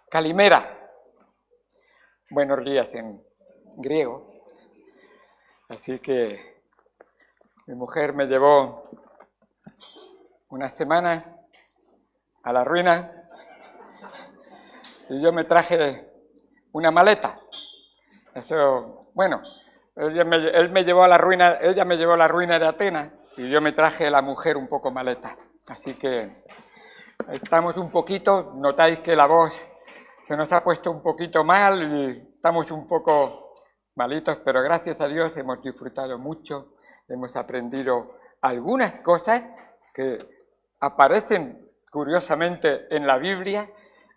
Calimera. Buenos días en griego. Así que mi mujer me llevó una semana a la ruina y yo me traje una maleta. Eso, bueno, ella me llevó a la ruina, ella me llevó a la ruina de Atenas y yo me traje a la mujer un poco maleta. Así que estamos un poquito, notáis que la voz se nos ha puesto un poquito mal y estamos un poco malitos, pero gracias a Dios hemos disfrutado mucho, hemos aprendido algunas cosas que aparecen curiosamente en la Biblia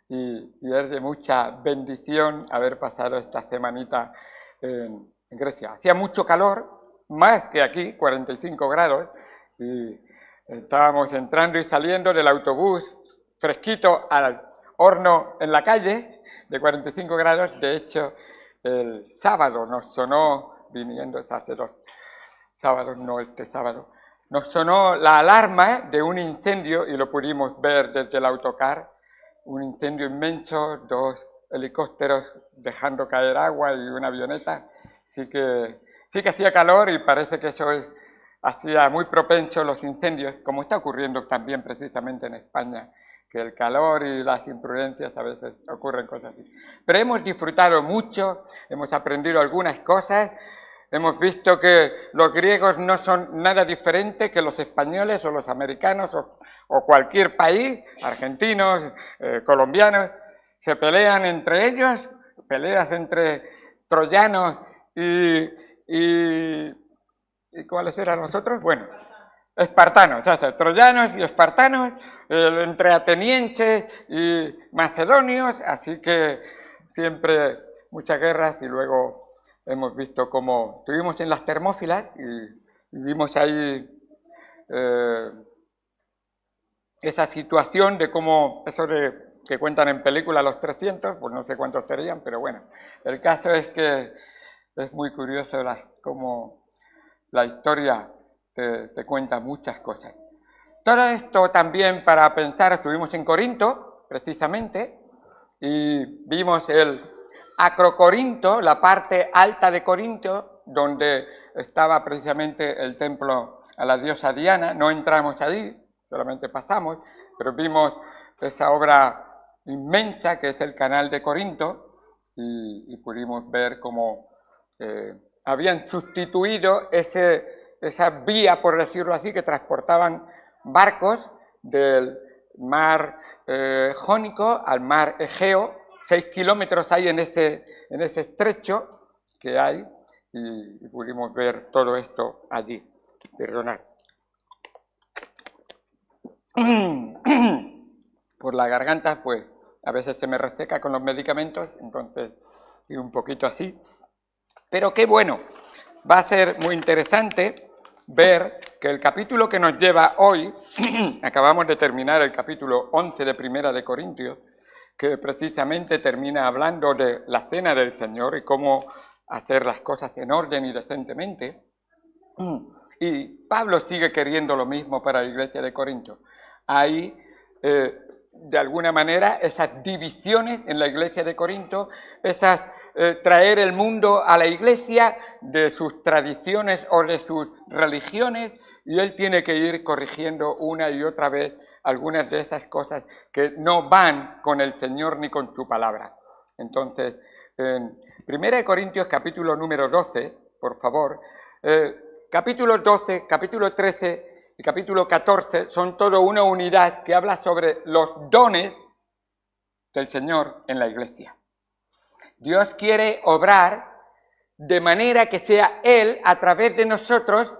y es de mucha bendición haber pasado esta semanita en Grecia. Hacía mucho calor, más que aquí, 45 grados, y estábamos entrando y saliendo del autobús fresquito al horno en la calle de 45 grados. De hecho, el sábado nos sonó, viniendo hace 2 sábados, no este sábado, nos sonó la alarma de un incendio y lo pudimos ver desde el autocar, un incendio inmenso, 2 helicópteros dejando caer agua y una avioneta. Sí que hacía calor y parece que eso hacía muy propenso los incendios, como está ocurriendo también precisamente en España, que el calor y las imprudencias a veces ocurren cosas así. Pero hemos disfrutado mucho, hemos aprendido algunas cosas, hemos visto que los griegos no son nada diferentes que los españoles o los americanos o cualquier país, argentinos, colombianos, se pelean entre ellos, peleas entre troyanos y ¿cuáles eran los otros? Bueno, espartanos, o sea, troyanos y espartanos, entre atenienses y macedonios, así que siempre muchas guerras. Y luego hemos visto cómo estuvimos en las Termópilas y vimos ahí esa situación de cómo, eso de que cuentan en película los 300, pues no sé cuántos serían, pero bueno, el caso es que es muy curioso cómo la historia te cuenta muchas cosas. Todo esto también para pensar, estuvimos en Corinto, precisamente, y vimos el Acrocorinto, la parte alta de Corinto, donde estaba precisamente el templo a la diosa Diana. No entramos allí, solamente pasamos, pero vimos esa obra inmensa que es el Canal de Corinto y pudimos ver cómo habían sustituido esa vía, por decirlo así, que transportaban barcos del mar Jónico al mar Egeo. 6 kilómetros hay en ese estrecho que hay y pudimos ver todo esto allí. Perdonad. Por la garganta, pues a veces se me reseca con los medicamentos, entonces y un poquito así. Pero qué bueno, va a ser muy interesante ver que el capítulo que nos lleva hoy, acabamos de terminar el capítulo 11 de Primera de Corintios, que precisamente termina hablando de la cena del Señor y cómo hacer las cosas en orden y decentemente. Y Pablo sigue queriendo lo mismo para la iglesia de Corinto. Hay, de alguna manera, esas divisiones en la iglesia de Corinto, traer el mundo a la iglesia de sus tradiciones o de sus religiones, y él tiene que ir corrigiendo una y otra vez algunas de esas cosas que no van con el Señor ni con su palabra. Entonces, en 1 Corintios capítulo número 12, por favor, capítulo 12, capítulo 13 y capítulo 14 son todo una unidad que habla sobre los dones del Señor en la iglesia. Dios quiere obrar de manera que sea Él, a través de nosotros,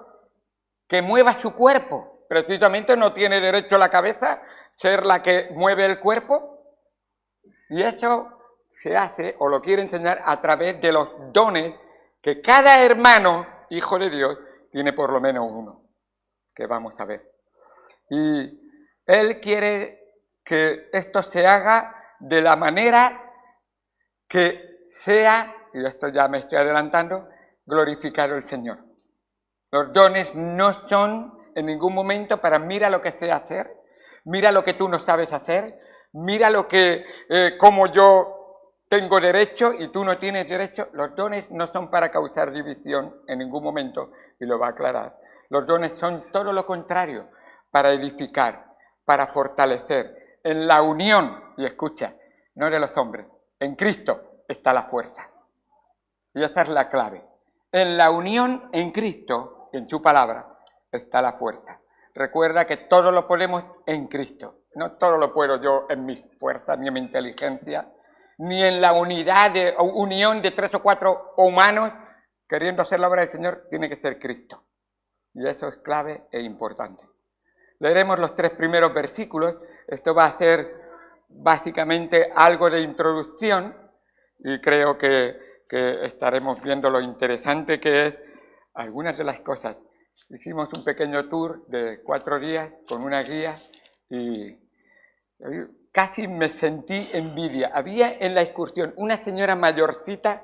que mueva su cuerpo. Precisamente no tiene derecho la cabeza ser la que mueve el cuerpo. Y eso se hace, o lo quiere enseñar, a través de los dones que cada hermano, hijo de Dios, tiene por lo menos uno, que vamos a ver. Y Él quiere que esto se haga de la manera que sea, y esto ya me estoy adelantando, glorificado el Señor. Los dones no son en ningún momento para mira lo que sé hacer, mira lo que tú no sabes hacer, mira cómo yo tengo derecho y tú no tienes derecho. Los dones no son para causar división en ningún momento, y lo va a aclarar. Los dones son todo lo contrario, para edificar, para fortalecer. En la unión, y escucha, no de los hombres, en Cristo está la fuerza. Y esa es la clave. En la unión en Cristo, en su palabra, está la fuerza. Recuerda que todo lo podemos en Cristo. No todo lo puedo yo en mis fuerzas, ni en mi inteligencia, ni en la unión de 3 o 4 humanos queriendo hacer la obra del Señor. Tiene que ser Cristo. Y eso es clave e importante. Leeremos los 3 primeros versículos. Esto va a ser básicamente algo de introducción y creo que estaremos viendo lo interesante que es algunas de las cosas. Hicimos un pequeño tour de 4 días con una guía y casi me sentí envidia. Había en la excursión una señora mayorcita,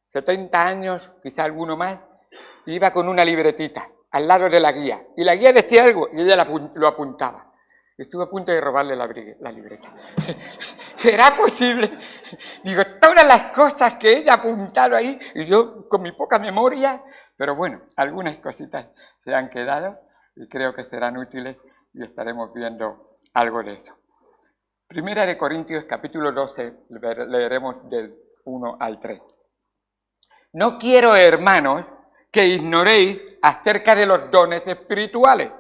70 años, quizá alguno más, iba con una libretita al lado de la guía. Y la guía decía algo y ella lo apuntaba. Estuve a punto de robarle la libreta. ¿Será posible? Digo, todas las cosas que ella ha apuntado ahí, y yo con mi poca memoria, pero bueno, algunas cositas se han quedado y creo que serán útiles y estaremos viendo algo de eso. Primera de Corintios, capítulo 12, leeremos del 1 al 3. No quiero, hermanos, que ignoréis acerca de los dones espirituales.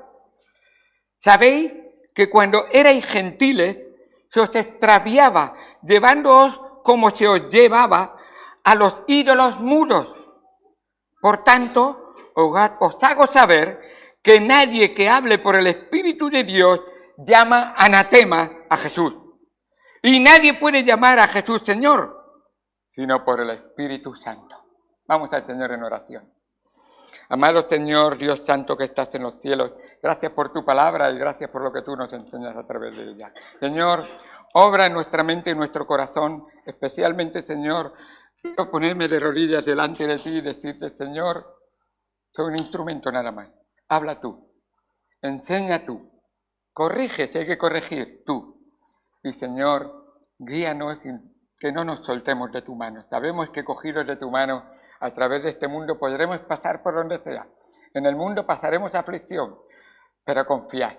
¿Sabéis que cuando erais gentiles se os extraviaba, llevándoos como se os llevaba a los ídolos mudos? Por tanto, os hago saber que nadie que hable por el Espíritu de Dios llama anatema a Jesús. Y nadie puede llamar a Jesús Señor, sino por el Espíritu Santo. Vamos al Señor en oración. Amado Señor, Dios Santo que estás en los cielos, gracias por tu palabra y gracias por lo que tú nos enseñas a través de ella. Señor, obra en nuestra mente y en nuestro corazón, especialmente, Señor, quiero ponerme de rodillas delante de ti y decirte, Señor, soy un instrumento nada más. Habla tú, enseña tú, corrige si hay que corregir tú. Y, Señor, guíanos y que no nos soltemos de tu mano. Sabemos que cogidos de tu mano, a través de este mundo podremos pasar por donde sea. En el mundo pasaremos aflicción, pero confiad,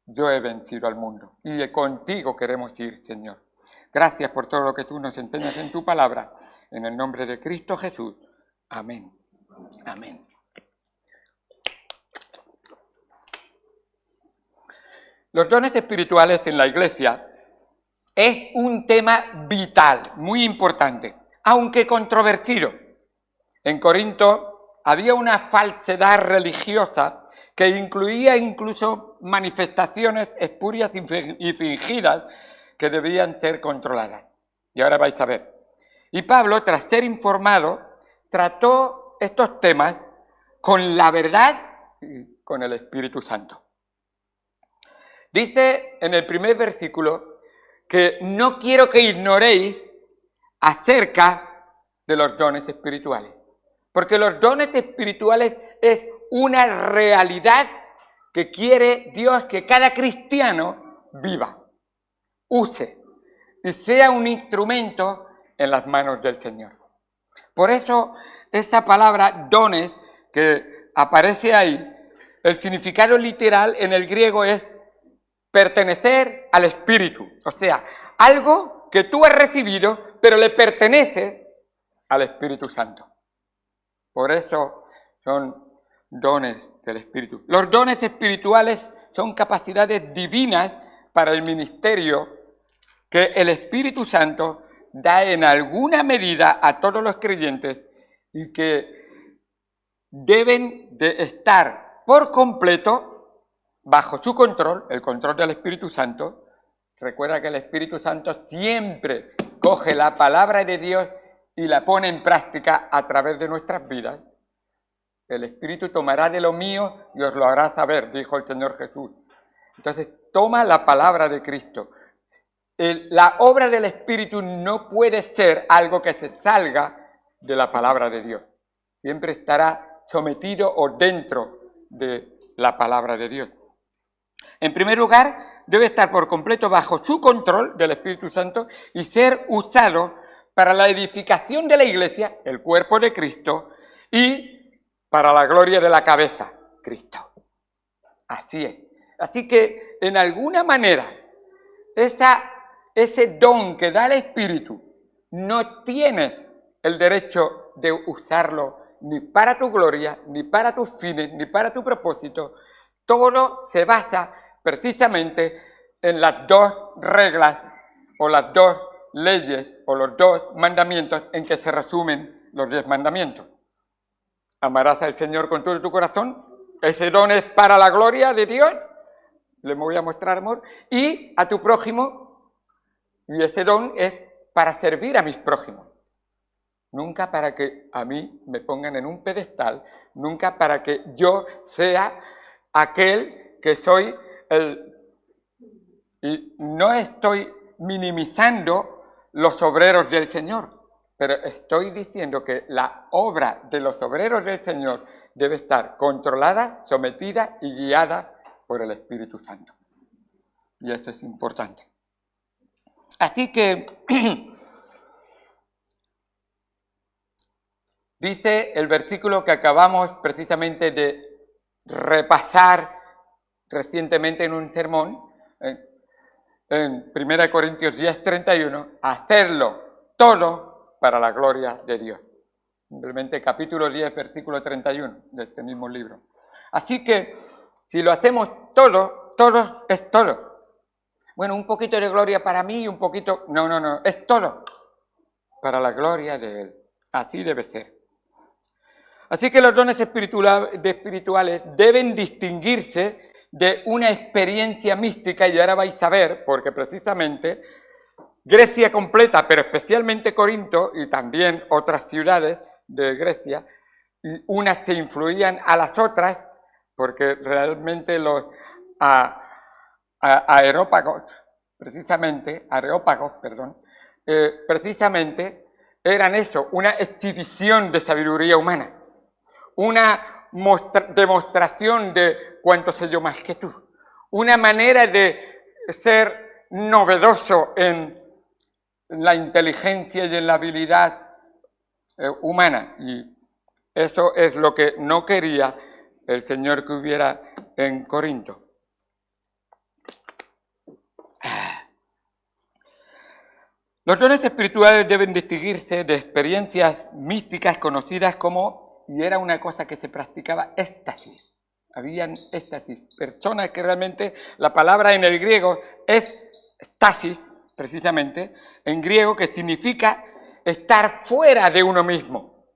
yo he vencido al mundo y contigo queremos ir, Señor. Gracias por todo lo que tú nos enseñas en tu palabra. En el nombre de Cristo Jesús. Amén. Amén. Los dones espirituales en la Iglesia es un tema vital, muy importante, aunque controvertido. En Corinto había una falsedad religiosa que incluía incluso manifestaciones espurias y fingidas que debían ser controladas. Y ahora vais a ver. Y Pablo, tras ser informado, trató estos temas con la verdad y con el Espíritu Santo. Dice en el primer versículo que no quiero que ignoréis acerca de los dones espirituales. Porque los dones espirituales es una realidad que quiere Dios que cada cristiano viva, use y sea un instrumento en las manos del Señor. Por eso esta palabra dones que aparece ahí, el significado literal en el griego es pertenecer al Espíritu. O sea, algo que tú has recibido pero le pertenece al Espíritu Santo. Por eso son dones del Espíritu. Los dones espirituales son capacidades divinas para el ministerio que el Espíritu Santo da en alguna medida a todos los creyentes y que deben de estar por completo bajo su control, el control del Espíritu Santo. Recuerda que el Espíritu Santo siempre coge la palabra de Dios y la pone en práctica a través de nuestras vidas. El Espíritu tomará de lo mío y os lo hará saber, dijo el Señor Jesús. Entonces, toma la palabra de Cristo. La obra del Espíritu no puede ser algo que se salga de la palabra de Dios. Siempre estará sometido o dentro de la palabra de Dios. En primer lugar, debe estar por completo bajo su control del Espíritu Santo y ser usado para la edificación de la Iglesia, el cuerpo de Cristo, y para la gloria de la cabeza, Cristo. Así es. Así que, en alguna manera, ese don que da el Espíritu, no tienes el derecho de usarlo ni para tu gloria, ni para tus fines, ni para tu propósito. Todo se basa precisamente en las dos reglas o las dos leyes o los dos mandamientos en que se resumen los 10 mandamientos. Amarás al Señor con todo tu corazón. Ese don es para la gloria de Dios. Le voy a mostrar amor. Y a tu prójimo. Y ese don es para servir a mis prójimos. Nunca para que a mí me pongan en un pedestal. Nunca para que yo sea aquel que soy el... Y no estoy minimizando los obreros del Señor, pero estoy diciendo que la obra de los obreros del Señor debe estar controlada, sometida y guiada por el Espíritu Santo. Y eso es importante. Así que dice el versículo que acabamos precisamente de repasar recientemente en un sermón, en 1 Corintios 10:31, hacerlo todo para la gloria de Dios. Simplemente capítulo 10, versículo 31 de este mismo libro. Así que, si lo hacemos todo, todo es todo. Bueno, un poquito de gloria para mí y un poquito... No, es todo para la gloria de Él. Así debe ser. Así que los dones espirituales deben distinguirse de una experiencia mística, y ahora vais a ver, porque precisamente Grecia completa, pero especialmente Corinto y también otras ciudades de Grecia, y unas se influían a las otras, porque realmente los areópagos, precisamente eran eso, una exhibición de sabiduría humana, una demostración de cuánto sé yo más que tú, una manera de ser novedoso en la inteligencia y en la habilidad humana, y eso es lo que no quería el Señor que hubiera en Corinto. Los dones espirituales deben distinguirse de experiencias místicas conocidas como, y era una cosa que se practicaba, éxtasis. Habían éxtasis, personas que realmente, la palabra en el griego es estasis, precisamente, en griego, que significa estar fuera de uno mismo.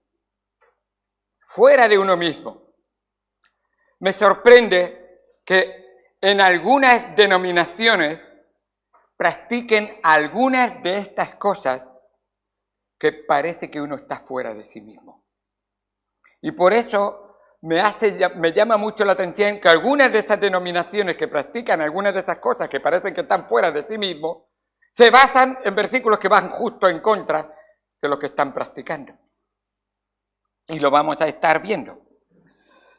Fuera de uno mismo. Me sorprende que en algunas denominaciones practiquen algunas de estas cosas que parece que uno está fuera de sí mismo. Y por eso me llama mucho la atención que algunas de esas denominaciones que practican algunas de esas cosas que parecen que están fuera de sí mismos, se basan en versículos que van justo en contra de lo que están practicando. Y lo vamos a estar viendo.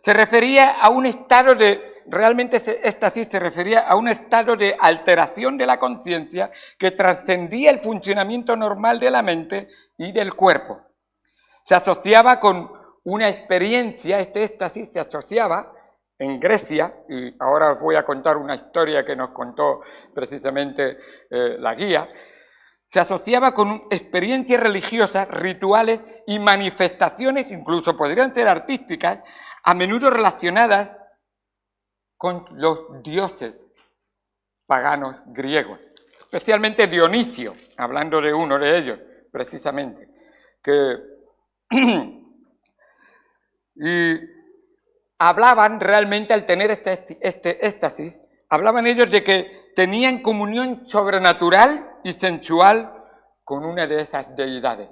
Se refería a un estado de, realmente éxtasis se refería a un estado de alteración de la conciencia que trascendía el funcionamiento normal de la mente y del cuerpo. Se asociaba con una experiencia, este éxtasis se asociaba en Grecia, y ahora os voy a contar una historia que nos contó precisamente la guía, se asociaba con experiencias religiosas, rituales y manifestaciones, incluso podrían ser artísticas, a menudo relacionadas con los dioses paganos griegos, especialmente Dionisio, hablando de uno de ellos, precisamente, que y hablaban realmente al tener este éxtasis, hablaban ellos de que tenían comunión sobrenatural y sensual con una de esas deidades.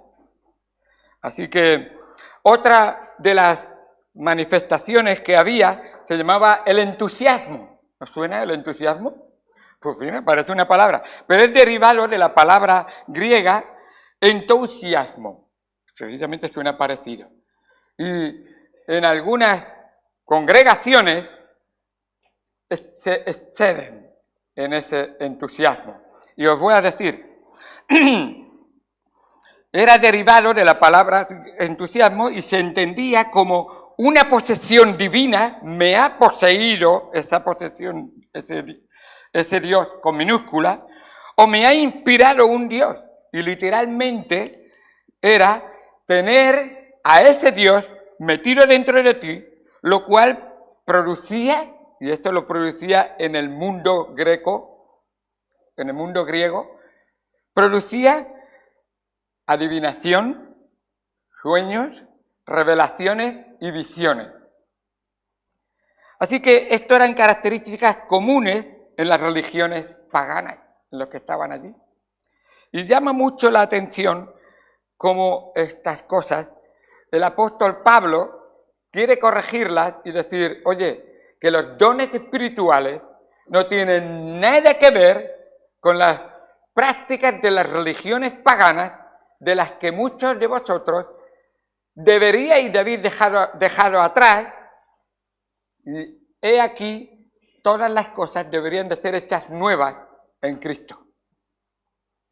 Así que otra de las manifestaciones que había se llamaba el entusiasmo. ¿Os suena el entusiasmo? Pues sí, me parece una palabra, pero es derivado de la palabra griega entusiasmo. Precisamente suena parecido. Y en algunas congregaciones se exceden en ese entusiasmo. Y os voy a decir, era derivado de la palabra entusiasmo y se entendía como una posesión divina, me ha poseído esa posesión, ese Dios con minúscula, o me ha inspirado un Dios. Y literalmente era tener a ese Dios metido dentro de ti, lo cual producía, y esto lo producía en el mundo griego, producía adivinación, sueños, revelaciones y visiones. Así que esto eran características comunes en las religiones paganas, en los que estaban allí. Y llama mucho la atención cómo estas cosas, el apóstol Pablo quiere corregirlas y decir, oye, que los dones espirituales no tienen nada que ver con las prácticas de las religiones paganas, de las que muchos de vosotros deberíais de haber dejado atrás, y he aquí, todas las cosas deberían de ser hechas nuevas en Cristo.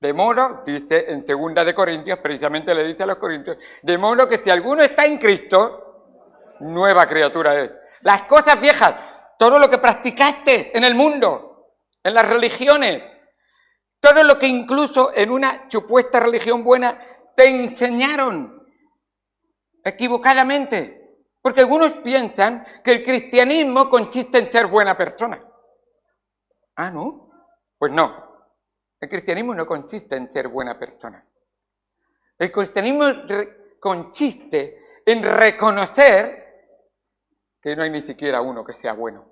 De modo, dice en 2 de Corintios, precisamente le dice a los corintios, de modo que si alguno está en Cristo, nueva criatura es. Las cosas viejas, todo lo que practicaste en el mundo, en las religiones, todo lo que incluso en una supuesta religión buena te enseñaron equivocadamente. Porque algunos piensan que el cristianismo consiste en ser buena persona. Ah, ¿no? Pues no. El cristianismo no consiste en ser buena persona. El cristianismo consiste en reconocer que no hay ni siquiera uno que sea bueno.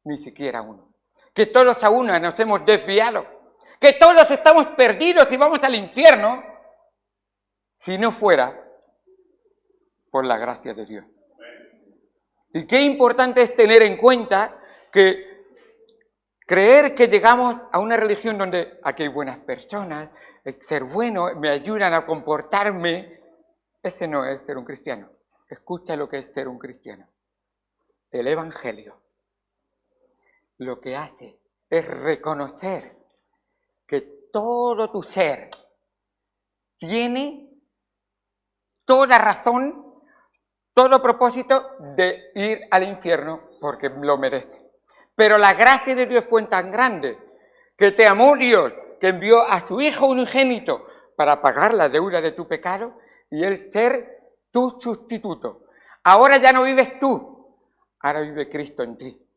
Ni siquiera uno. Que todos a una nos hemos desviado. Que todos estamos perdidos y vamos al infierno si no fuera por la gracia de Dios. Y qué importante es tener en cuenta que creer que llegamos a una religión donde aquí hay buenas personas, ser bueno, me ayudan a comportarme, ese no es ser un cristiano. Escucha lo que es ser un cristiano. El Evangelio lo que hace es reconocer que todo tu ser tiene toda razón, todo propósito de ir al infierno porque lo merece. Pero la gracia de Dios fue tan grande que te amó Dios, que envió a su Hijo unigénito para pagar la deuda de tu pecado y Él ser tu sustituto. Ahora ya no vives tú, ahora vive Cristo en ti.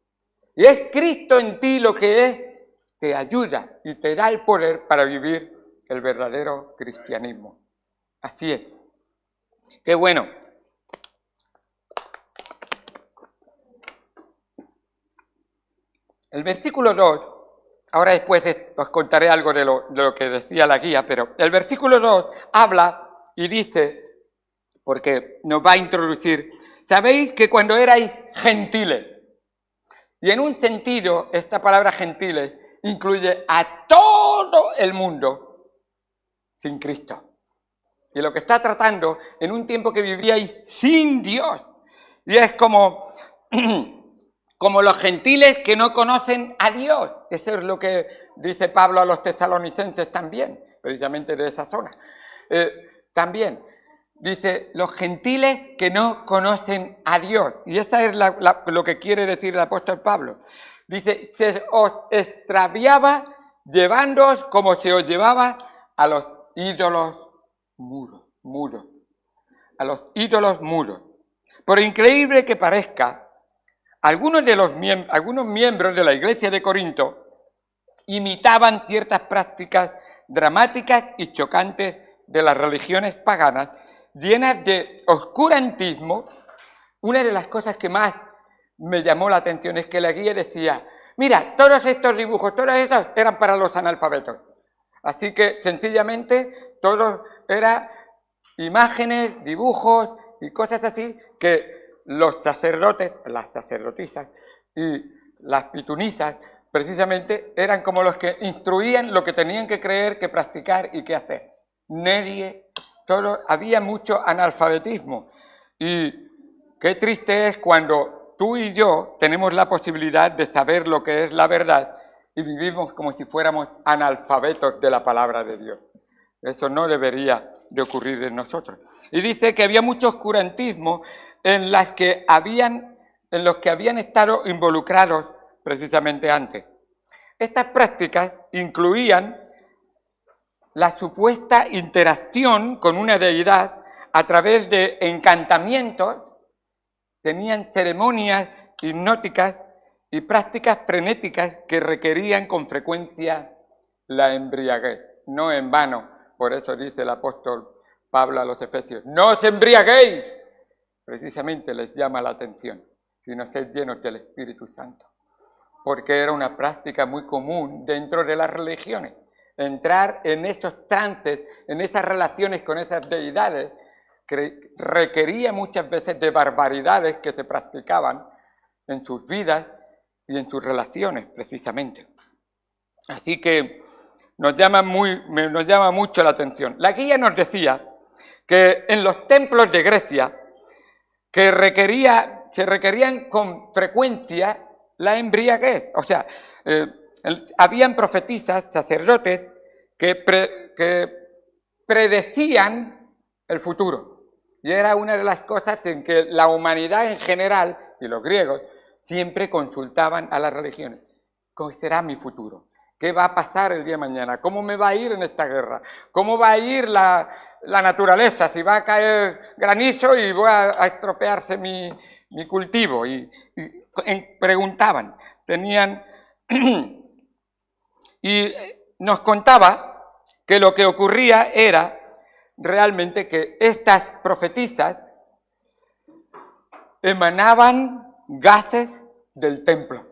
Y es Cristo en ti lo que te ayuda y te da el poder para vivir el verdadero cristianismo. Así es. Qué bueno. El versículo 2, ahora después os contaré algo de lo que decía la guía, pero el versículo 2 habla y dice, porque nos va a introducir, sabéis que cuando erais gentiles, y en un sentido esta palabra gentiles incluye a todo el mundo sin Cristo. Y lo que está tratando en un tiempo que vivíais sin Dios. Y es como los gentiles que no conocen a Dios. Eso es lo que dice Pablo a los tesalonicenses también, precisamente de esa zona. También dice los gentiles que no conocen a Dios. Y esa es lo que quiere decir el apóstol Pablo. Dice, se os extraviaba llevándoos como se os llevaba a los ídolos mudos. A los ídolos mudos. Por increíble que parezca, algunos miembros de la iglesia de Corinto imitaban ciertas prácticas dramáticas y chocantes de las religiones paganas, llenas de oscurantismo. Una de las cosas que más me llamó la atención es que la guía decía, mira, todos estos dibujos, todos estos eran para los analfabetos. Así que sencillamente todo era imágenes, dibujos y cosas así que los sacerdotes, las sacerdotisas y las pitunisas precisamente eran como los que instruían lo que tenían que creer, que practicar y que hacer. Había mucho analfabetismo. Y qué triste es cuando tú y yo tenemos la posibilidad de saber lo que es la verdad y vivimos como si fuéramos analfabetos de la palabra de Dios. Eso no debería de ocurrir en nosotros. Y dice que había mucho oscurantismo en los que habían estado involucrados precisamente antes. Estas prácticas incluían la supuesta interacción con una deidad a través de encantamientos, tenían ceremonias hipnóticas y prácticas frenéticas que requerían con frecuencia la embriaguez. No en vano, por eso dice el apóstol Pablo a los Efesios, no os embriaguéis. Precisamente les llama la atención, sino sed llenos del Espíritu Santo. Porque era una práctica muy común dentro de las religiones. Entrar en esos trances, en esas relaciones con esas deidades, que requería muchas veces de barbaridades que se practicaban en sus vidas y en sus relaciones, precisamente. Así que nos llama mucho la atención. La guía nos decía que en los templos de Grecia se requerían con frecuencia la embriaguez. O sea, habían profetisas, sacerdotes, que predecían el futuro. Y era una de las cosas en que la humanidad en general, y los griegos, siempre consultaban a las religiones. ¿Cómo será mi futuro? ¿Qué va a pasar el día de mañana? ¿Cómo me va a ir en esta guerra? ¿Cómo va a ir la naturaleza? Si va a caer granizo y va a estropearse mi cultivo. Y preguntaban, y nos contaba que lo que ocurría era realmente que estas profetisas emanaban gases del templo.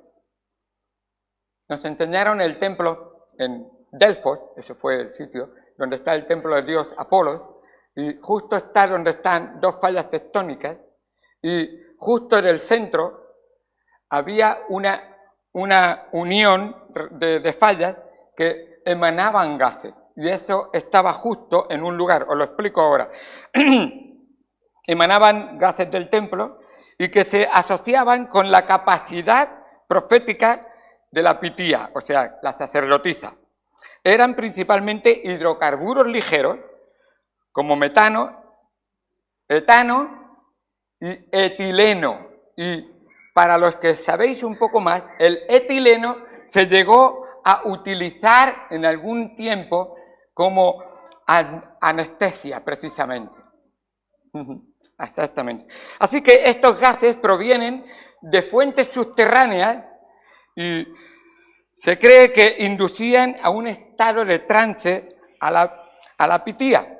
Nos enseñaron el templo en Delfos, ese fue el sitio donde está el templo de Dios Apolo, y justo está donde están dos fallas tectónicas, y justo en el centro había una unión de fallas que emanaban gases, y eso estaba justo en un lugar, os lo explico ahora. Emanaban gases del templo y que se asociaban con la capacidad profética de la pitía, o sea, la sacerdotisa. Eran principalmente hidrocarburos ligeros, como metano, etano y etileno. Y para los que sabéis un poco más, el etileno se llegó a utilizar en algún tiempo como anestesia, precisamente. Exactamente. Así que estos gases provienen de fuentes subterráneas y se cree que inducían a un estado de trance a la pitía,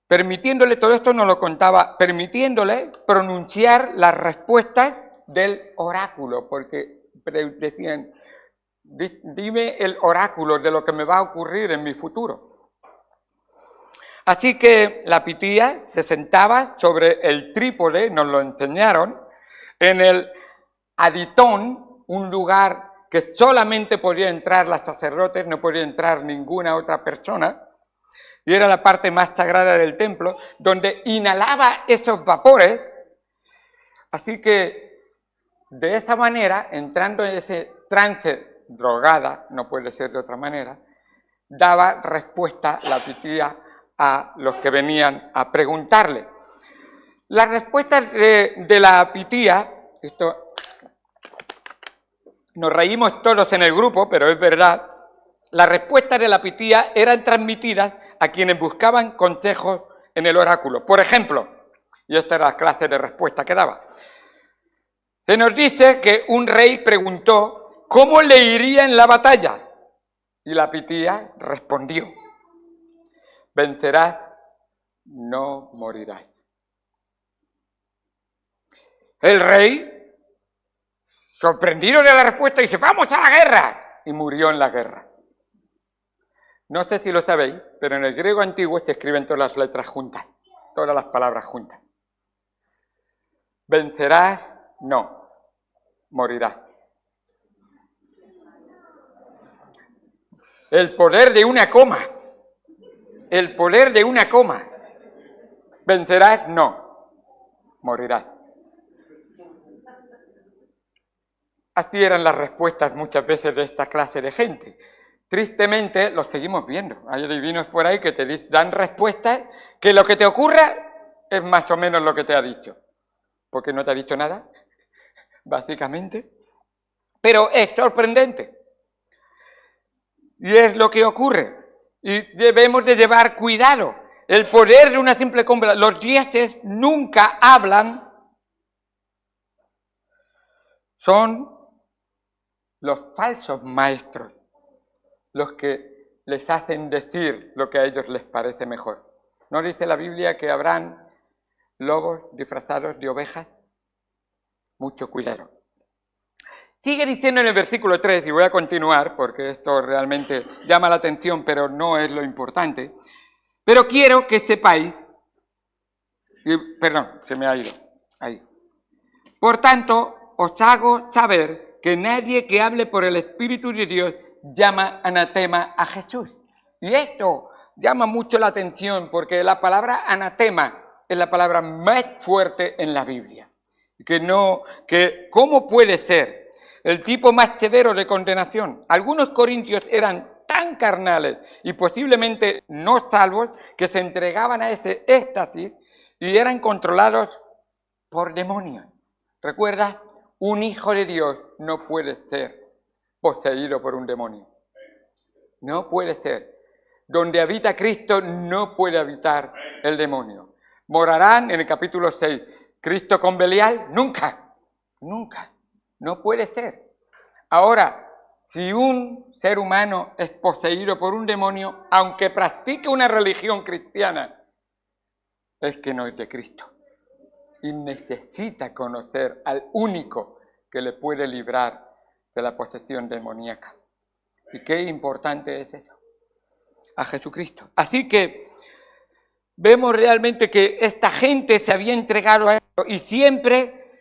permitiéndole, todo esto nos lo contaba, permitiéndole pronunciar las respuestas del oráculo, porque decían, dime el oráculo de lo que me va a ocurrir en mi futuro. Así que la pitía se sentaba sobre el trípode, nos lo enseñaron, en el aditón, un lugar que solamente podía entrar los sacerdotes, no podía entrar ninguna otra persona, y era la parte más sagrada del templo, donde inhalaba esos vapores. Así que, de esa manera, entrando en ese trance drogada, no puede ser de otra manera, daba respuesta la pitía a los que venían a preguntarle. Las respuestas de la pitía, esto nos reímos todos en el grupo, pero es verdad, las respuestas de la pitía eran transmitidas a quienes buscaban consejos en el oráculo. Por ejemplo, y esta era la clase de respuesta que daba, se nos dice que un rey preguntó cómo le iría en la batalla, y la pitía respondió: vencerás, no morirás. El rey, sorprendido de la respuesta, dice: ¡vamos a la guerra! Y murió en la guerra. No sé si lo sabéis, pero en el griego antiguo se escriben todas las letras juntas, todas las palabras juntas. Vencerás, no, morirás. El poder de una coma. El poder de una coma. Vencerás, no, morirás. Así eran las respuestas muchas veces de esta clase de gente. Tristemente lo seguimos viendo. Hay adivinos por ahí que te dan respuestas que lo que te ocurra es más o menos lo que te ha dicho. Porque no te ha dicho nada, básicamente. Pero es sorprendente. Y es lo que ocurre. Y debemos de llevar cuidado. El poder de una simple compra. Los dioses nunca hablan. Son los falsos maestros los que les hacen decir lo que a ellos les parece mejor. ¿No dice la Biblia que habrán lobos disfrazados de ovejas? Mucho cuidado. Sigue diciendo en el versículo 3, y voy a continuar porque esto realmente llama la atención, pero no es lo importante. Pero quiero que sepáis, perdón, se me ha ido, ahí. Por tanto, os hago saber que nadie que hable por el Espíritu de Dios llama anatema a Jesús. Y esto llama mucho la atención porque la palabra anatema es la palabra más fuerte en la Biblia. Que ¿cómo puede ser el tipo más severo de condenación? Algunos corintios eran tan carnales y posiblemente no salvos que se entregaban a ese éxtasis y eran controlados por demonios. ¿Recuerdas? Un hijo de Dios no puede ser poseído por un demonio. No puede ser. Donde habita Cristo no puede habitar el demonio. ¿Morarán en el capítulo 6 Cristo con Belial? Nunca, nunca. No puede ser. Ahora, si un ser humano es poseído por un demonio, aunque practique una religión cristiana, es que no es de Cristo. Y necesita conocer al único que le puede librar de la posesión demoníaca. Y qué importante es eso. A Jesucristo. Así que vemos realmente que esta gente se había entregado a esto y siempre,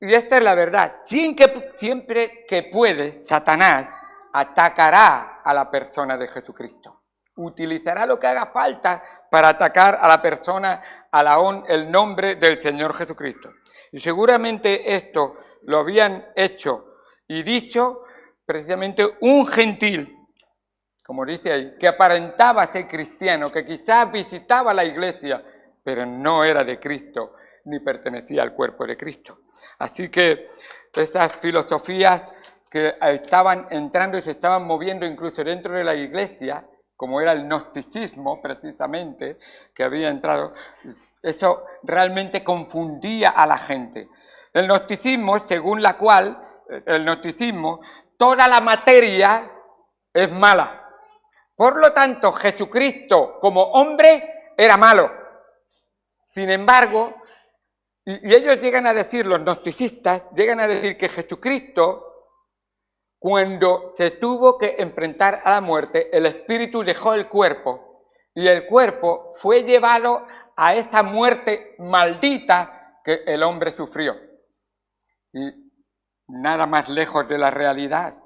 y esta es la verdad, siempre que puede, Satanás atacará a la persona de Jesucristo. Utilizará lo que haga falta para atacar a la persona, el nombre del Señor Jesucristo. Y seguramente esto lo habían hecho y dicho precisamente un gentil, como dice ahí, que aparentaba ser cristiano, que quizás visitaba la iglesia, pero no era de Cristo, ni pertenecía al cuerpo de Cristo. Así que esas filosofías que estaban entrando y se estaban moviendo incluso dentro de la iglesia, como era el gnosticismo precisamente, que había entrado, eso realmente confundía a la gente. El gnosticismo, según la cual, toda la materia es mala. Por lo tanto, Jesucristo como hombre era malo. Sin embargo, y ellos llegan a decir, los gnosticistas, llegan a decir que Jesucristo, cuando se tuvo que enfrentar a la muerte, el espíritu dejó el cuerpo y el cuerpo fue llevado a esa muerte maldita que el hombre sufrió. Y nada más lejos de la realidad.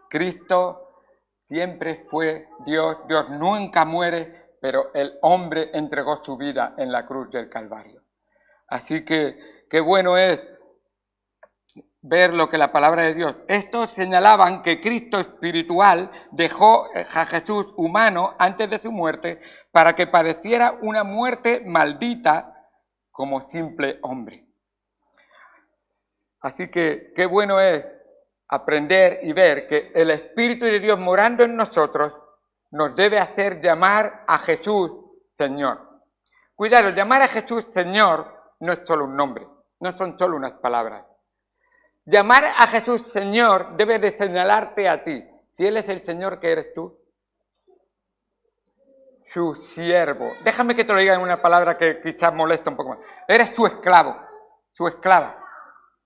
Cristo siempre fue Dios, Dios nunca muere, pero el hombre entregó su vida en la cruz del Calvario. Así que qué bueno es ver lo que la palabra de Dios. Estos señalaban que Cristo espiritual dejó a Jesús humano antes de su muerte para que padeciera una muerte maldita como simple hombre. Así que qué bueno es aprender y ver que el Espíritu de Dios morando en nosotros nos debe hacer llamar a Jesús Señor. Cuidado, llamar a Jesús Señor no es solo un nombre, no son solo unas palabras. Llamar a Jesús Señor debe de señalarte a ti. Si Él es el Señor, ¿qué eres tú? Su siervo. Déjame que te lo diga en una palabra que quizás molesta un poco más. Eres su esclavo, su esclava.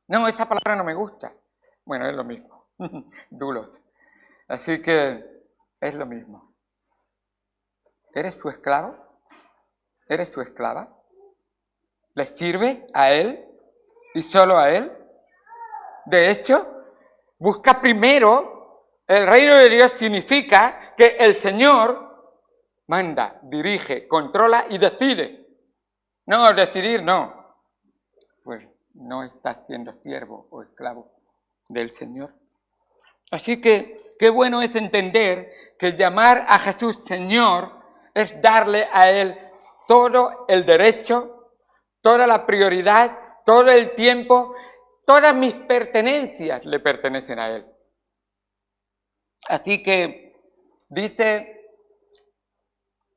No, esa palabra no me gusta. Bueno, es lo mismo. Dulos. Así que es lo mismo. ¿Eres su esclavo? ¿Eres su esclava? ¿Le sirve a Él y solo a Él? De hecho, busca primero, el reino de Dios significa que el Señor manda, dirige, controla y decide. No, decidir no. Pues no estás siendo siervo o esclavo. del Señor. Así que qué bueno es entender que llamar a Jesús Señor es darle a Él todo el derecho, toda la prioridad, todo el tiempo, todas mis pertenencias le pertenecen a Él. Así que dice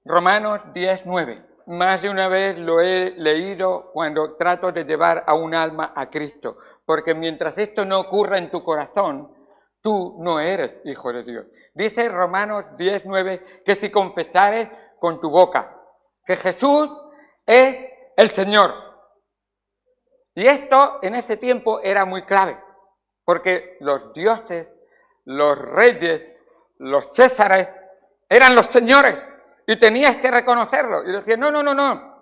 Romanos 10:9, más de una vez lo he leído cuando trato de llevar a un alma a Cristo, porque mientras esto no ocurra en tu corazón, tú no eres hijo de Dios. Dice Romanos 10:9 que si confesares con tu boca que Jesús es el Señor. Y esto en ese tiempo era muy clave, porque los dioses, los reyes, los césares eran los señores y tenías que reconocerlo. Y decían, no.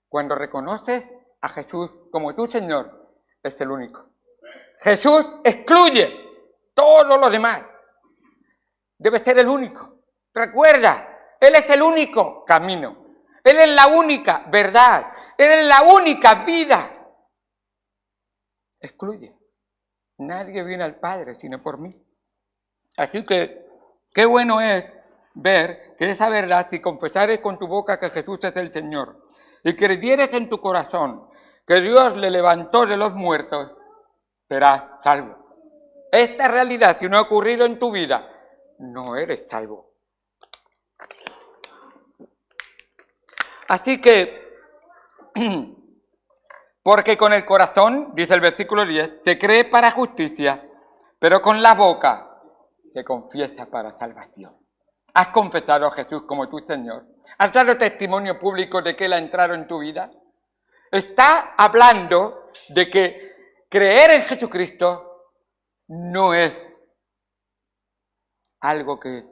Cuando reconoces a Jesús como tu Señor, es el único. Jesús excluye todo lo demás. Debe ser el único. Recuerda, Él es el único camino. Él es la única verdad. Él es la única vida. Excluye. Nadie viene al Padre sino por mí. Así que, qué bueno es ver que esa verdad, si confesares con tu boca que Jesús es el Señor y creyeres en tu corazón que Dios le levantó de los muertos, serás salvo. Esta realidad, si no ha ocurrido en tu vida, no eres salvo. Así que, porque con el corazón, dice el versículo 10, se cree para justicia, pero con la boca se confiesa para salvación. ¿Has confesado a Jesús como tu Señor? ¿Has dado testimonio público de que Él ha entrado en tu vida? Está hablando de que creer en Jesucristo no es algo que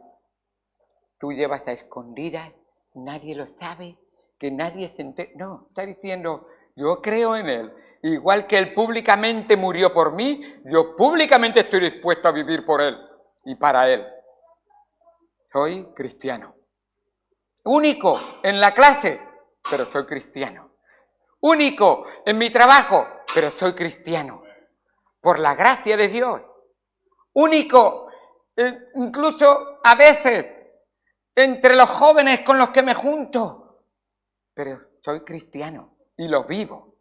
tú llevas a escondidas, nadie lo sabe, que nadie se entere. No, está diciendo, yo creo en Él. Igual que Él públicamente murió por mí, yo públicamente estoy dispuesto a vivir por Él y para Él. Soy cristiano. Único en la clase, pero soy cristiano. Único en mi trabajo, pero soy cristiano. Por la gracia de Dios. Único, incluso a veces, entre los jóvenes con los que me junto. Pero soy cristiano y lo vivo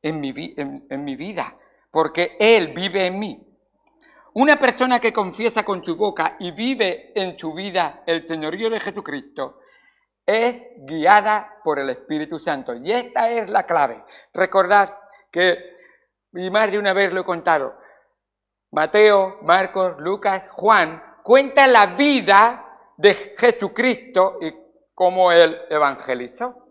en mi vida, porque Él vive en mí. Una persona que confiesa con su boca y vive en su vida el señorío de Jesucristo es guiada por el Espíritu Santo. Y esta es la clave. Recordad que, y más de una vez lo he contado, Mateo, Marcos, Lucas, Juan cuentan la vida de Jesucristo y cómo Él evangelizó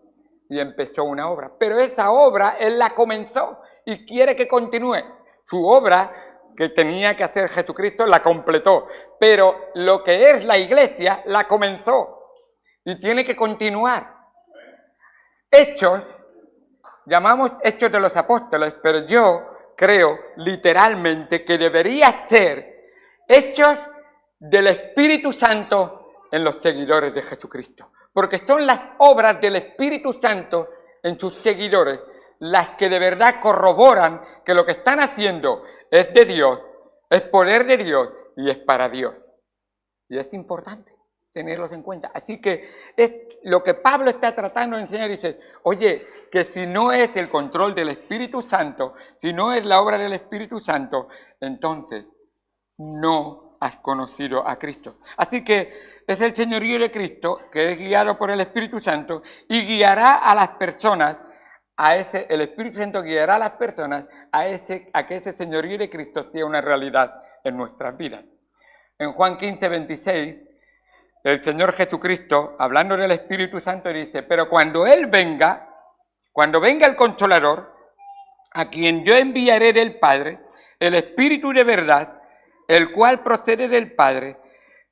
y empezó una obra. Pero esa obra Él la comenzó y quiere que continúe. Su obra que tenía que hacer Jesucristo la completó, pero lo que es la iglesia la comenzó y tiene que continuar. Hechos, llamamos Hechos de los Apóstoles, pero yo creo literalmente que debería ser Hechos del Espíritu Santo en los seguidores de Jesucristo, porque son las obras del Espíritu Santo en sus seguidores las que de verdad corroboran que lo que están haciendo es de Dios, es poder de Dios y es para Dios. Y es importante tenerlos en cuenta. Así que es lo que Pablo está tratando de enseñar. Dice, oye, que si no es el control del Espíritu Santo, si no es la obra del Espíritu Santo, entonces no has conocido a Cristo. Así que es el señorío de Cristo que es guiado por el Espíritu Santo y guiará a las personas el Espíritu Santo guiará a las personas a que ese señorío de Cristo sea una realidad en nuestras vidas. En Juan 15:26, el Señor Jesucristo, hablando del Espíritu Santo, dice, pero cuando venga el Consolador, a quien yo enviaré del Padre, el Espíritu de verdad, el cual procede del Padre,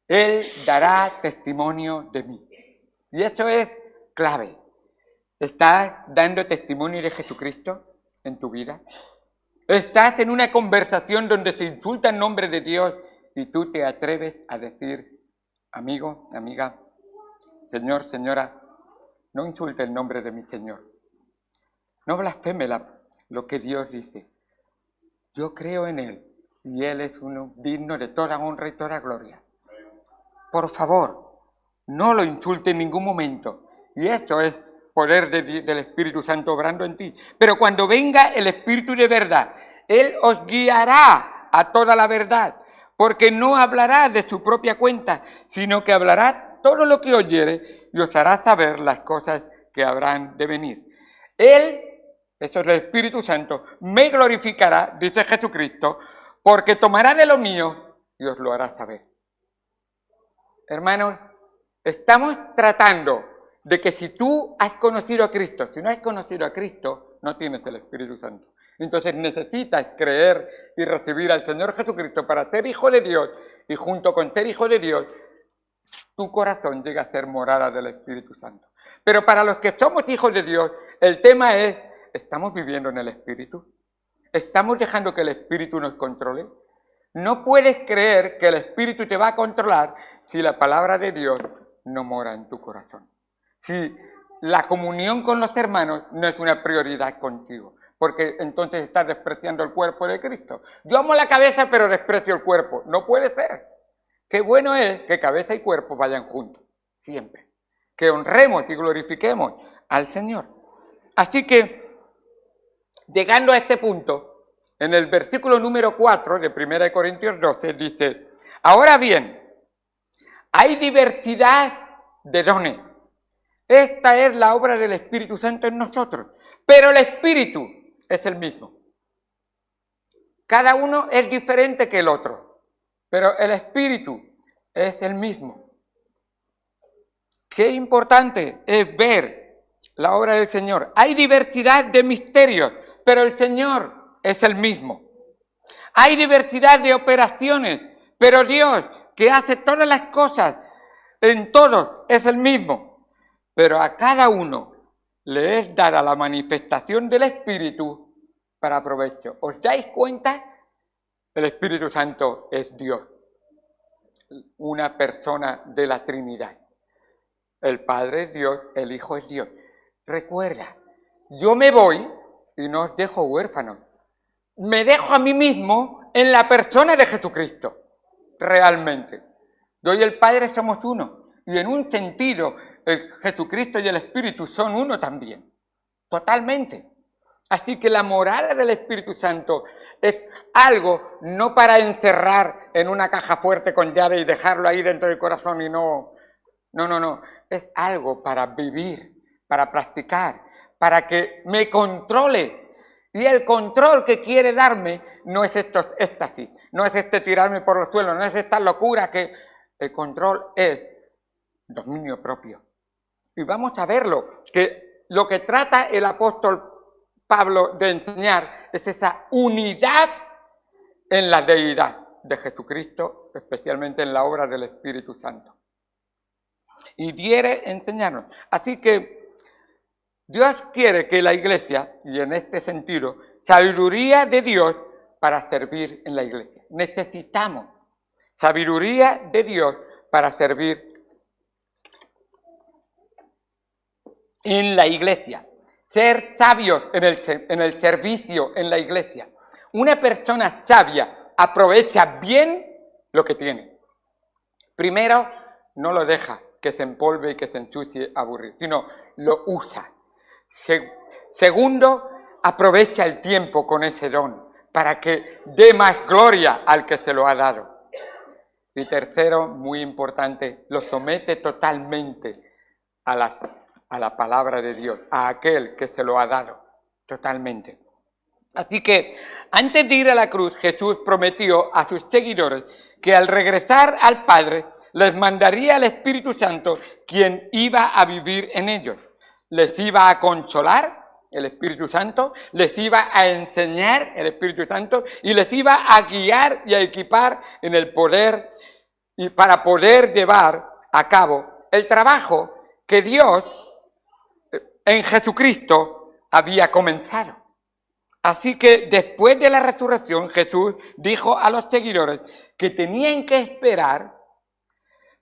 Él dará testimonio de mí. Y eso es clave. ¿Estás dando testimonio de Jesucristo en tu vida? ¿Estás en una conversación donde se insulta el nombre de Dios y tú te atreves a decir, amigo, amiga, señor, señora, no insulte el nombre de mi Señor? No blasfeme lo que Dios dice. Yo creo en Él y Él es uno digno de toda honra y toda gloria. Por favor, no lo insulte en ningún momento. Y esto es poder del Espíritu Santo obrando en ti. Pero cuando venga el Espíritu de verdad, Él os guiará a toda la verdad, porque no hablará de su propia cuenta, sino que hablará todo lo que oyere y os hará saber las cosas que habrán de venir. Él, eso es el Espíritu Santo, me glorificará, dice Jesucristo, porque tomará de lo mío y os lo hará saber. Hermanos, estamos tratando de que si tú has conocido a Cristo, si no has conocido a Cristo, no tienes el Espíritu Santo. Entonces necesitas creer y recibir al Señor Jesucristo para ser hijo de Dios, y junto con ser hijo de Dios, tu corazón llega a ser morada del Espíritu Santo. Pero para los que somos hijos de Dios, el tema es, ¿estamos viviendo en el Espíritu? ¿Estamos dejando que el Espíritu nos controle? No puedes creer que el Espíritu te va a controlar si la palabra de Dios no mora en tu corazón. Si la comunión con los hermanos no es una prioridad contigo, porque entonces estás despreciando el cuerpo de Cristo. Yo amo la cabeza, pero desprecio el cuerpo. No puede ser. Qué bueno es que cabeza y cuerpo vayan juntos, siempre. Que honremos y glorifiquemos al Señor. Así que, llegando a este punto, en el versículo número 4 de 1 Corintios 12 dice: ahora bien, hay diversidad de dones. Esta es la obra del Espíritu Santo en nosotros, pero el Espíritu es el mismo. Cada uno es diferente que el otro, pero el Espíritu es el mismo. Qué importante es ver la obra del Señor. Hay diversidad de misterios, pero el Señor es el mismo. Hay diversidad de operaciones, pero Dios, que hace todas las cosas en todos, es el mismo. Pero a cada uno le es dada la manifestación del Espíritu para provecho. ¿Os dais cuenta? El Espíritu Santo es Dios, una persona de la Trinidad. El Padre es Dios, el Hijo es Dios. Recuerda, yo me voy y no os dejo huérfanos. Me dejo a mí mismo en la persona de Jesucristo, realmente. Yo y el Padre somos uno, y en un sentido, el Jesucristo y el Espíritu son uno también, totalmente. Así que la morada del Espíritu Santo es algo no para encerrar en una caja fuerte con llave y dejarlo ahí dentro del corazón y no. No. Es algo para vivir, para practicar, para que me controle. Y el control que quiere darme no es estos éxtasis, no es tirarme por los suelos, no es esta locura que... El control es dominio propio. Y vamos a verlo, que lo que trata el apóstol Pablo de enseñar es esa unidad en la deidad de Jesucristo, especialmente en la obra del Espíritu Santo. Y quiere enseñarnos. Así que Dios quiere que la iglesia, y en este sentido, sabiduría de Dios para servir en la iglesia. Necesitamos sabiduría de Dios para servir en la iglesia. Ser sabios en el servicio en la iglesia. Una persona sabia aprovecha bien lo que tiene. Primero, no lo deja que se empolve y que se ensucie aburrir, sino lo usa. Segundo, aprovecha el tiempo con ese don para que dé más gloria al que se lo ha dado. Y tercero, muy importante, lo somete totalmente a la palabra de Dios, a aquel que se lo ha dado, totalmente. Así que, antes de ir a la cruz, Jesús prometió a sus seguidores que al regresar al Padre, les mandaría el Espíritu Santo, quien iba a vivir en ellos. Les iba a consolar, el Espíritu Santo, les iba a enseñar, el Espíritu Santo, y les iba a guiar y a equipar en el poder y para poder llevar a cabo el trabajo que Dios en Jesucristo había comenzado. Así que después de la resurrección, Jesús dijo a los seguidores que tenían que esperar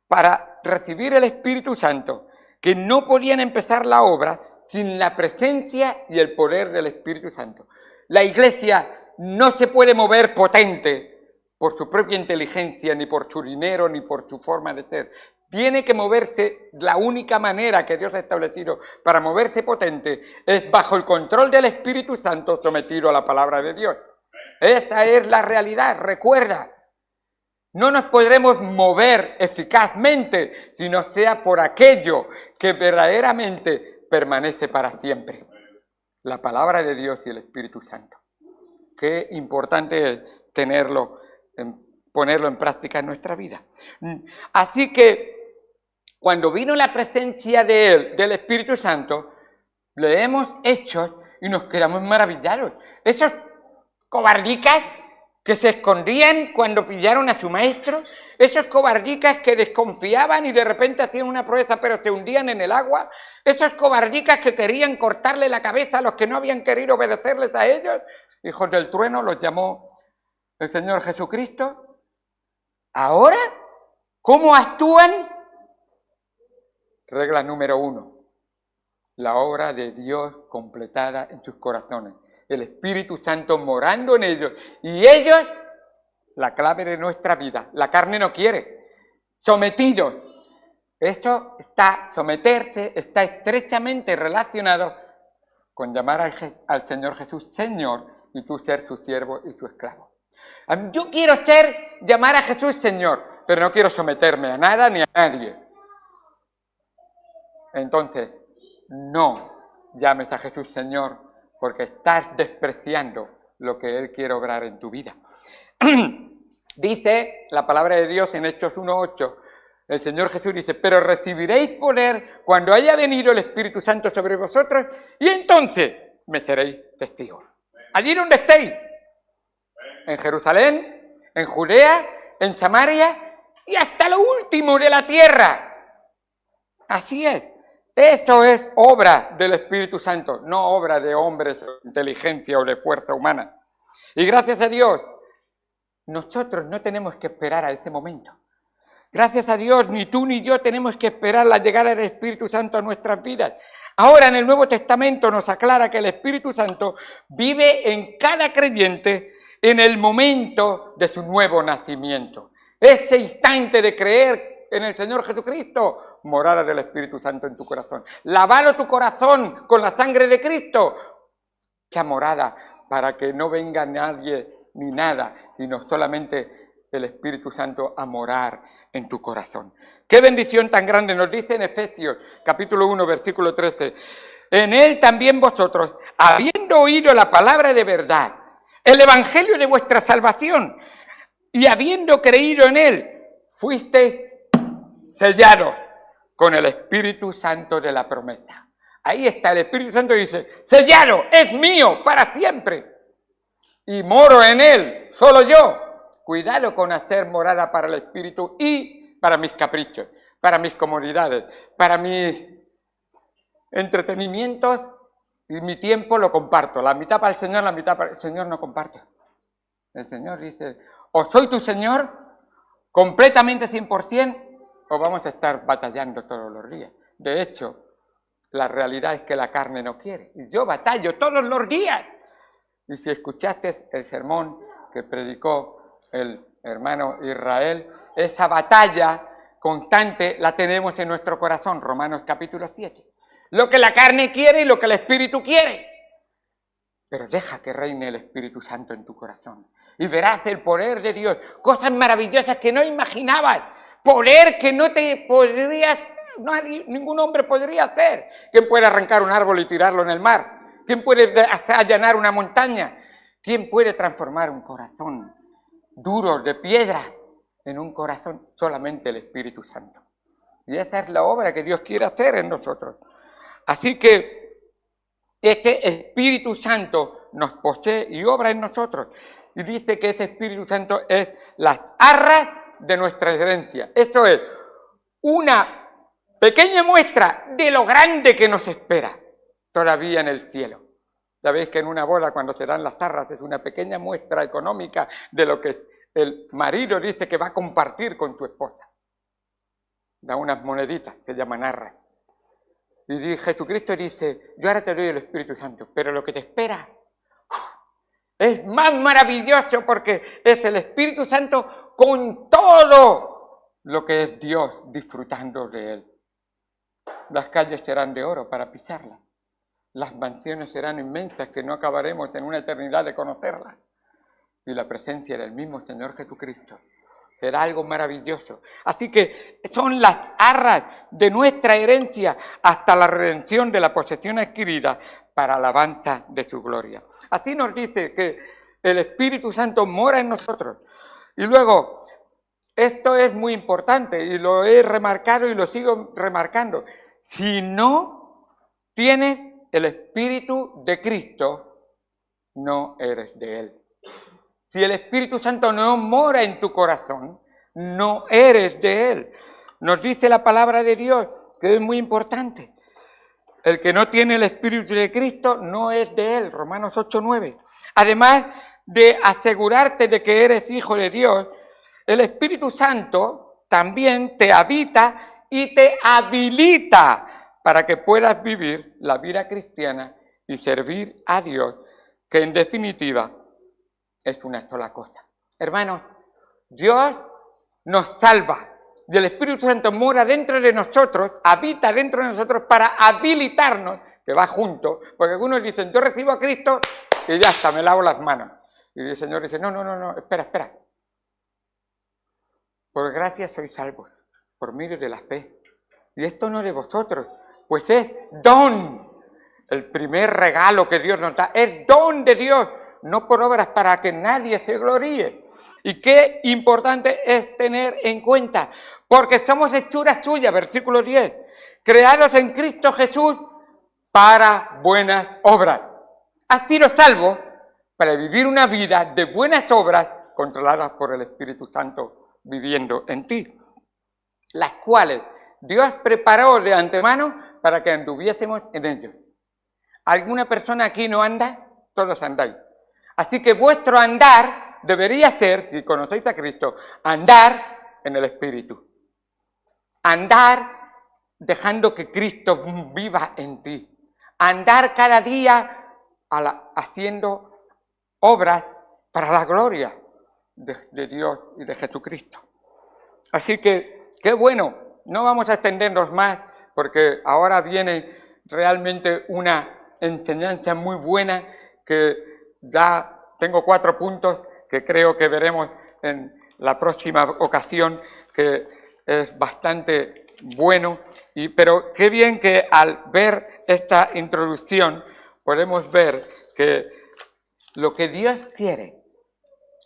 para recibir el Espíritu Santo, que no podían empezar la obra sin la presencia y el poder del Espíritu Santo. La iglesia no se puede mover potente por su propia inteligencia, ni por su dinero, ni por su forma de ser. Tiene que moverse, la única manera que Dios ha establecido para moverse potente es bajo el control del Espíritu Santo sometido a la palabra de Dios. Esta es la realidad, recuerda. No nos podremos mover eficazmente si no sea por aquello que verdaderamente permanece para siempre. La palabra de Dios y el Espíritu Santo. Qué importante es ponerlo en práctica en nuestra vida. Así que cuando vino la presencia de Él, del Espíritu Santo, leemos Hechos y nos quedamos maravillados. Esos cobardicas que se escondían cuando pillaron a su maestro, esos cobardicas que desconfiaban y de repente hacían una proeza pero se hundían en el agua, esos cobardicas que querían cortarle la cabeza a los que no habían querido obedecerles a ellos, hijos del trueno los llamó el Señor Jesucristo. Ahora, ¿cómo actúan? Regla número 1, la obra de Dios completada en sus corazones. El Espíritu Santo morando en ellos, y ellos, la clave de nuestra vida, la carne no quiere, sometidos. Esto someterse está estrechamente relacionado con llamar al Señor Jesús Señor y tú ser su siervo y su esclavo. Yo quiero llamar a Jesús Señor, pero no quiero someterme a nada ni a nadie. Entonces, no llames a Jesús Señor, porque estás despreciando lo que Él quiere obrar en tu vida. Dice la palabra de Dios en Hechos 1:8, el Señor Jesús dice, pero recibiréis poder cuando haya venido el Espíritu Santo sobre vosotros, y entonces me seréis testigos. Allí donde estéis, en Jerusalén, en Judea, en Samaria, y hasta lo último de la tierra. Así es. Eso es obra del Espíritu Santo, no obra de hombres, de inteligencia o de fuerza humana. Y gracias a Dios, nosotros no tenemos que esperar a ese momento. Gracias a Dios, ni tú ni yo tenemos que esperar la llegada del Espíritu Santo a nuestras vidas. Ahora en el Nuevo Testamento nos aclara que el Espíritu Santo vive en cada creyente en el momento de su nuevo nacimiento. Ese instante de creer en el Señor Jesucristo, morada del Espíritu Santo en tu corazón. Lavado tu corazón con la sangre de Cristo. Esa morada para que no venga nadie ni nada, sino solamente el Espíritu Santo a morar en tu corazón. ¡Qué bendición tan grande! Nos dice en Efesios, capítulo 1, versículo 13. En Él también vosotros, habiendo oído la palabra de verdad, el evangelio de vuestra salvación, y habiendo creído en Él, fuisteis sellados con el Espíritu Santo de la promesa. Ahí está, el Espíritu Santo dice, sellado, es mío para siempre. Y moro en Él, solo yo. Cuidado con hacer morada para el Espíritu y para mis caprichos, para mis comodidades, para mis entretenimientos, y mi tiempo lo comparto. La mitad para el Señor, la mitad para el Señor no comparto. El Señor dice, o soy tu Señor, completamente 100%, o vamos a estar batallando todos los días. De hecho, la realidad es que la carne no quiere. Y yo batallo todos los días. Y si escuchaste el sermón que predicó el hermano Israel, esa batalla constante la tenemos en nuestro corazón. Romanos capítulo 7. Lo que la carne quiere y lo que el Espíritu quiere. Pero deja que reine el Espíritu Santo en tu corazón. Y verás el poder de Dios. Cosas maravillosas que no imaginabas. Poder que no te podrías, ningún hombre podría hacer. ¿Quién puede arrancar un árbol y tirarlo en el mar? ¿Quién puede allanar una montaña? ¿Quién puede transformar un corazón duro de piedra en un corazón? Solamente el Espíritu Santo. Y esa es la obra que Dios quiere hacer en nosotros. Así que este Espíritu Santo nos posee y obra en nosotros. Y dice que ese Espíritu Santo es las arras de nuestra herencia. Esto es una pequeña muestra de lo grande que nos espera todavía en el cielo. Sabéis que en una boda, cuando se dan las arras, es una pequeña muestra económica de lo que el marido dice que va a compartir con su esposa. Da unas moneditas que llaman arras. Y Jesucristo dice, yo ahora te doy el Espíritu Santo, pero lo que te espera Es más maravilloso porque es el Espíritu Santo con todo lo que es Dios disfrutando de Él. Las calles serán de oro para pisarlas. Las mansiones serán inmensas que no acabaremos en una eternidad de conocerlas. Y la presencia del mismo Señor Jesucristo será algo maravilloso. Así que son las arras de nuestra herencia hasta la redención de la posesión adquirida para alabanza de su gloria. Así nos dice que el Espíritu Santo mora en nosotros. Y luego, esto es muy importante y lo he remarcado y lo sigo remarcando. Si no tienes el Espíritu de Cristo, no eres de Él. Si el Espíritu Santo no mora en tu corazón, no eres de Él. Nos dice la palabra de Dios, que es muy importante. El que no tiene el Espíritu de Cristo no es de Él. Romanos 8:9. Además de asegurarte de que eres hijo de Dios, el Espíritu Santo también te habita y te habilita para que puedas vivir la vida cristiana y servir a Dios, que en definitiva es una sola cosa. Hermanos, Dios nos salva y el Espíritu Santo mora dentro de nosotros, habita dentro de nosotros para habilitarnos, que va junto, porque algunos dicen, yo recibo a Cristo y ya está, me lavo las manos. Y el Señor dice, no, espera. Por gracia sois salvos, por medio de la fe. Y esto no de vosotros, pues es don. El primer regalo que Dios nos da es don de Dios, no por obras para que nadie se gloríe. Y qué importante es tener en cuenta, porque somos hechuras suyas, versículo 10, creados en Cristo Jesús para buenas obras. Has sido salvo para vivir una vida de buenas obras controladas por el Espíritu Santo viviendo en ti, las cuales Dios preparó de antemano para que anduviésemos en ellos. ¿Alguna persona aquí no anda? Todos andáis. Así que vuestro andar debería ser, si conocéis a Cristo, andar en el Espíritu. Andar dejando que Cristo viva en ti. Andar cada día haciendo obras para la gloria de Dios y de Jesucristo. Así que, qué bueno, no vamos a extendernos más porque ahora viene realmente una enseñanza muy buena que ya tengo 4 puntos que creo que veremos en la próxima ocasión, que es bastante bueno, pero qué bien que al ver esta introducción podemos ver que lo que Dios quiere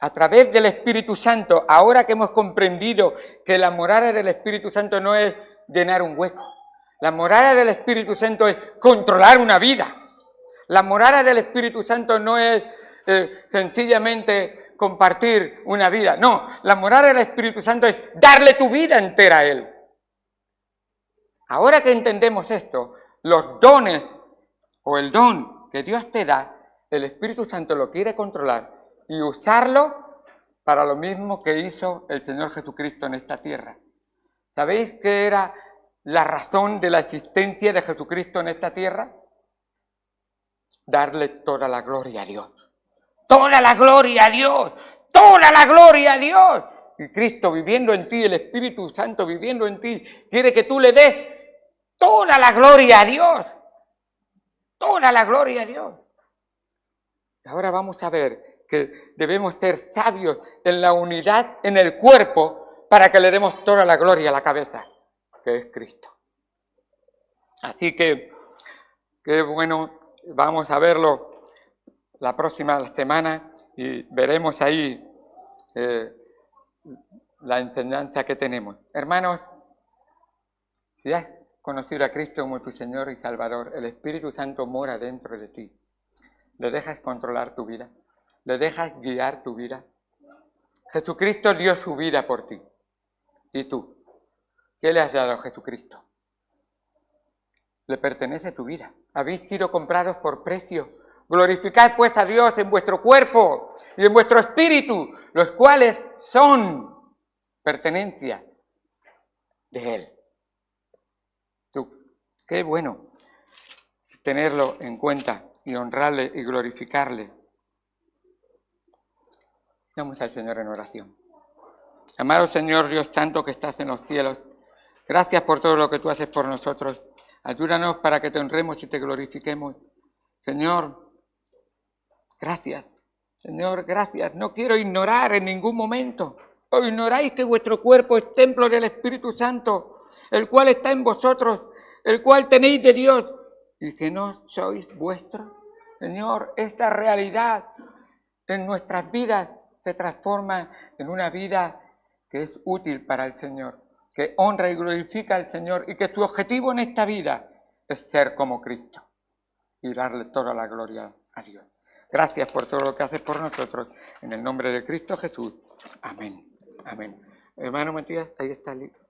a través del Espíritu Santo, ahora que hemos comprendido que la morada del Espíritu Santo no es llenar un hueco, la morada del Espíritu Santo es controlar una vida. La morada del Espíritu Santo no es sencillamente compartir una vida, no, la morada del Espíritu Santo es darle tu vida entera a Él. Ahora que entendemos esto, los dones o el don que Dios te da, el Espíritu Santo lo quiere controlar y usarlo para lo mismo que hizo el Señor Jesucristo en esta tierra. ¿Sabéis qué era la razón de la existencia de Jesucristo en esta tierra? Darle toda la gloria a Dios. ¡Toda la gloria a Dios! ¡Toda la gloria a Dios! Y Cristo viviendo en ti, el Espíritu Santo viviendo en ti, quiere que tú le des toda la gloria a Dios. Toda la gloria a Dios. Y ahora vamos a ver que debemos ser sabios en la unidad, en el cuerpo, para que le demos toda la gloria a la cabeza, que es Cristo. Así que, qué bueno, vamos a verlo la próxima semana y veremos ahí la enseñanza que tenemos. Hermanos, si has conocido a Cristo como tu Señor y Salvador, el Espíritu Santo mora dentro de ti. ¿Le dejas controlar tu vida? ¿Le dejas guiar tu vida? Jesucristo dio su vida por ti. ¿Y tú? ¿Qué le has dado a Jesucristo? Le pertenece tu vida. Habéis sido comprados por precio. Glorificad pues a Dios en vuestro cuerpo y en vuestro espíritu, los cuales son pertenencia de Él. Tú, qué bueno tenerlo en cuenta y honrarle y glorificarle. Vamos al Señor en oración. Amado Señor Dios Santo que estás en los cielos, gracias por todo lo que tú haces por nosotros. Ayúdanos para que te honremos y te glorifiquemos. Señor, gracias. Señor, gracias. No quiero ignorar en ningún momento. ¿O ignoráis que vuestro cuerpo es templo del Espíritu Santo, el cual está en vosotros, el cual tenéis de Dios, y que no sois vuestros? Señor, esta realidad en nuestras vidas se transforma en una vida que es útil para el Señor, que honra y glorifica al Señor, y que su objetivo en esta vida es ser como Cristo y darle toda la gloria a Dios. Gracias por todo lo que haces por nosotros. En el nombre de Cristo Jesús. Amén. Amén. Hermano Matías, ahí está el libro.